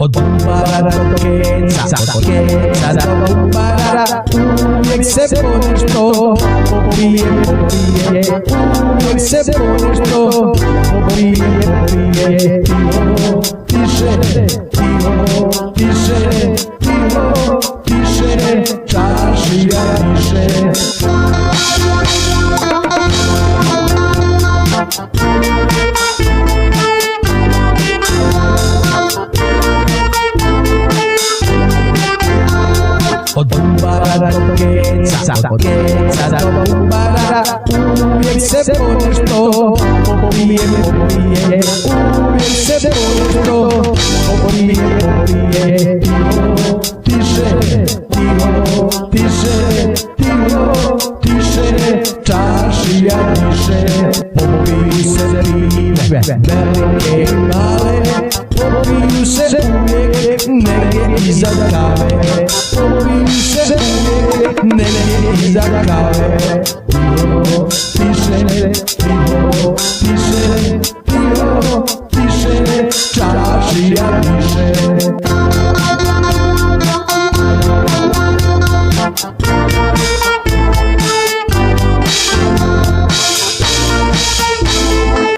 Od bombara do keca do bombara, uvijek se ponešto popije, uvijek se ponešto popije, pivo, tiše, čaršija diše. Od bombara do keca do bombara, uvijek se ponešto popije, uvijek se ponešto popije, pivo, tiše, čaršija diše. Popiju se pive, velike i male, popiju se uvijek neke iza kave, popiju se uvijek neke iza kave. Pivo, tiše, pivo,